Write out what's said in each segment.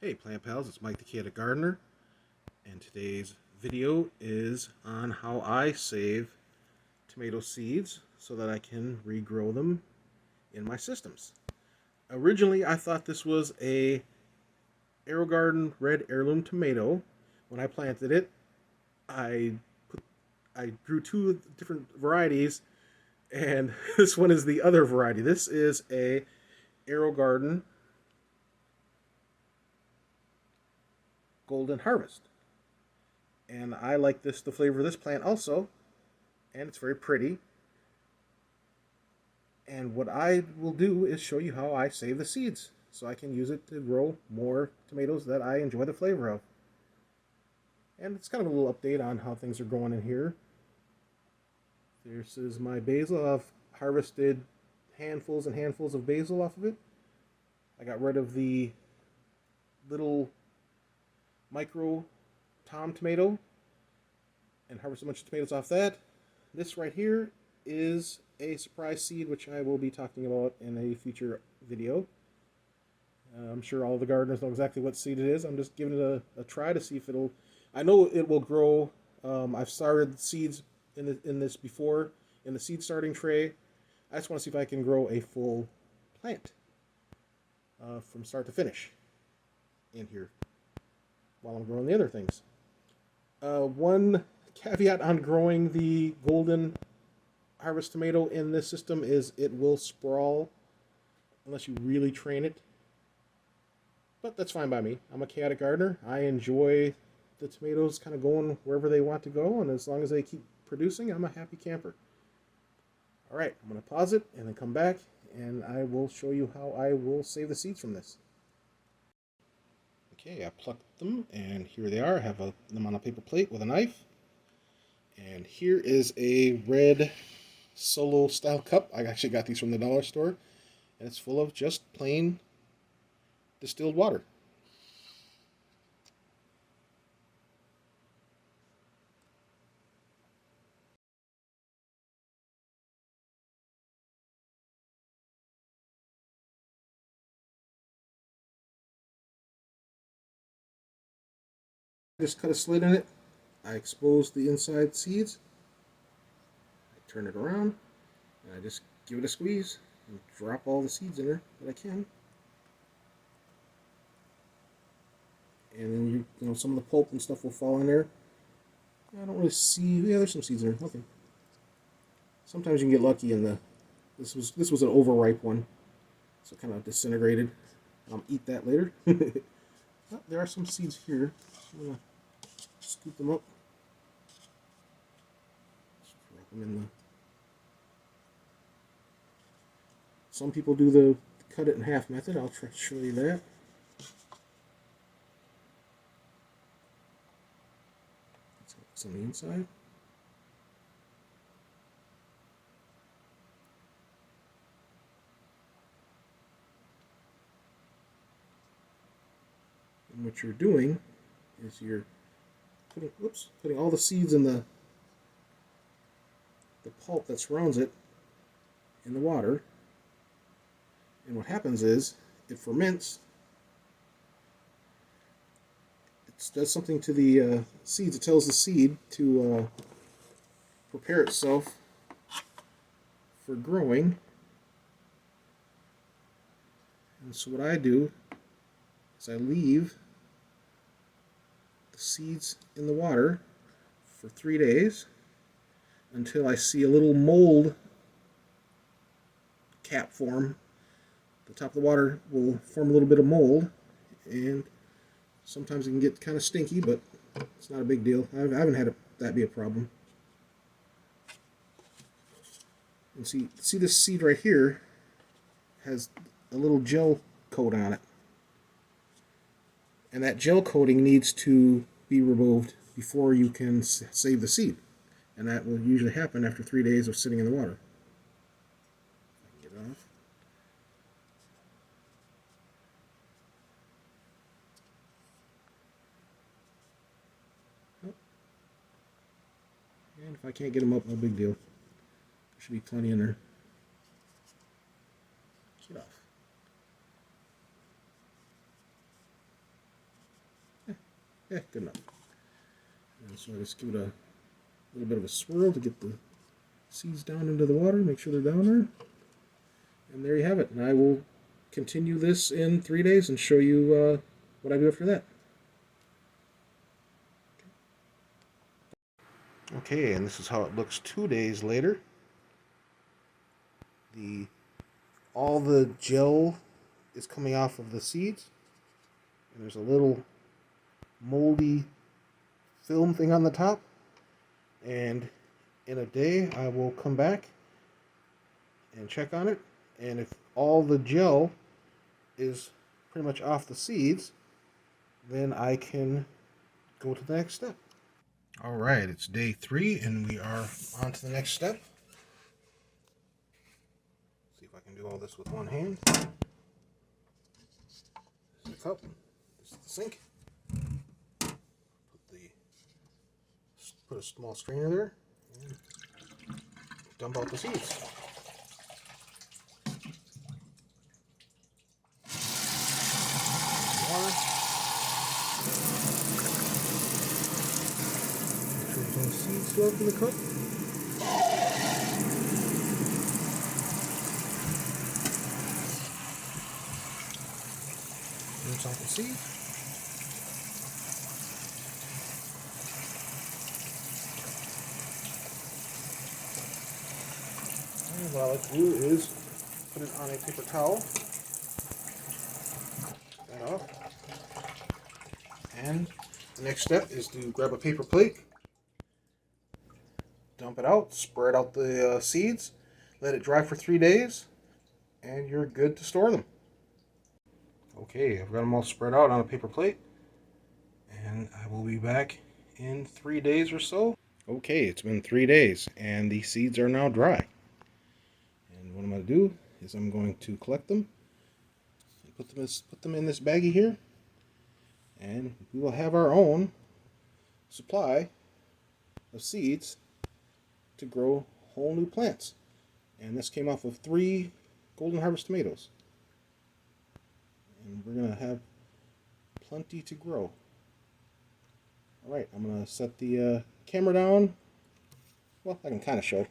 Hey plant pals, it's Mike the Cat Gardener, and today's video is on how I save tomato seeds so that I can regrow them in my systems. Originally I thought this was a Aerogarden red heirloom tomato. When I planted it, I grew two different varieties, and this one is the other variety. This is a Aerogarden Golden Harvest. And I like the flavor of this plant also, and it's very pretty. And what I will do is show you how I save the seeds so I can use it to grow more tomatoes that I enjoy the flavor of. And it's kind of a little update on how things are going in here. This is my basil. I've harvested handfuls and handfuls of basil off of it. I got rid of the little micro tom tomato and harvest a bunch of tomatoes off that. This right here is a surprise seed, which I will be talking about in a future video. I'm sure all the gardeners know exactly what seed it is. I'm just giving it a try to see if it'll... I know it will grow. I've started seeds in this before in the seed starting tray. I just want to see if I can grow a full plant from start to finish in here while I'm growing the other things. One caveat on growing the golden harvest tomato in this system is it will sprawl unless you really train it. But that's fine by me. I'm a chaotic gardener. I enjoy the tomatoes kind of going wherever they want to go, and as long as they keep producing, I'm a happy camper. Alright, I'm going to pause it and then come back, and I will show you how I will save the seeds from this. Okay, I plucked them, and here they are. I have them on a paper plate with a knife. And here is a red Solo style cup. I actually got these from the dollar store, and it's full of just plain distilled water. Just cut a slit in it. I expose the inside seeds. I turn it around, and I just give it a squeeze and drop all the seeds in there that I can. And then you know some of the pulp and stuff will fall in there. I don't really see. Yeah, there's some seeds in there. Okay. Sometimes you can get lucky in the. This was an overripe one, so it kind of disintegrated. I'll eat that later. Oh, there are some seeds here. I'm gonna scoop them up. Just drop them in the. Some people do the cut it in half method. I'll try to show you that. It's on the inside. And what you're doing is you're putting all the seeds in the pulp that surrounds it in the water. And what happens is it ferments. It does something to the seeds. It tells the seed to prepare itself for growing. And so what I do is I leave the seeds in the water for 3 days until I see a little mold cap form. The top of the water will form a little bit of mold, and sometimes it can get kind of stinky, but it's not a big deal. I haven't had that be a problem. And see this seed right here has a little gel coat on it. And that gel coating needs to be removed before you can save the seed. And that will usually happen after 3 days of sitting in the water. Get it off. And if I can't get them up, no big deal. There should be plenty in there. Get off. Yeah, good enough. And so I just give it a little bit of a swirl to get the seeds down into the water, make sure they're down there. And there you have it. And I will continue this in 3 days and show you what I do after that. Okay, and this is how it looks 2 days later. All the gel is coming off of the seeds, and there's a little moldy film thing on the top. And in a day, I will come back and check on it. And if all the gel is pretty much off the seeds, then I can go to the next step. All right, it's day 3, and we are on to the next step. See if I can do all this with one hand. This is the cup. This is the sink. Put a small strainer there and dump out the seeds. Water. Make sure there's no seeds left in the cup. Rinse out the seeds. And what I like to do is put it on a paper towel. That off. And the next step is to grab a paper plate, dump it out, spread out the seeds, let it dry for 3 days, and you're good to store them. Okay, I've got them all spread out on a paper plate, and I will be back in 3 days or so. Okay, it's been 3 days, and the seeds are now dry. And what I'm going to do is I'm going to collect them and put them in this baggie here, and we will have our own supply of seeds to grow whole new plants. And this came off of 3 Golden Harvest tomatoes. And we're going to have plenty to grow. Alright, I'm going to set the camera down. Well, I can kind of show.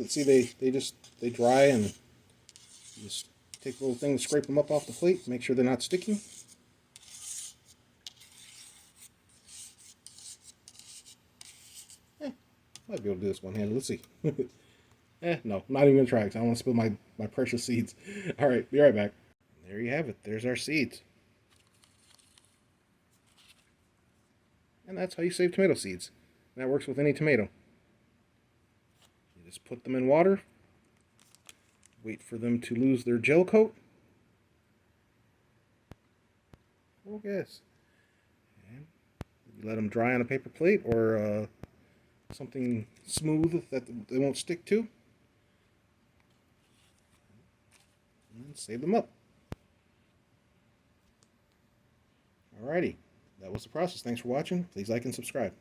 See, they dry, and you just take a little thing to scrape them up off the plate, make sure they're not sticky. Might be able to do this one-handed. Let's see. No, I'm not even going to try because I don't want to spill my precious seeds. Alright, be right back. There you have it. There's our seeds. And that's how you save tomato seeds. And that works with any tomato. You just put them in water, wait for them to lose their gel coat. Oh, yes. And you let them dry on a paper plate or something smooth that they won't stick to. And then save them up. Alrighty. That was the process. Thanks for watching. Please like and subscribe.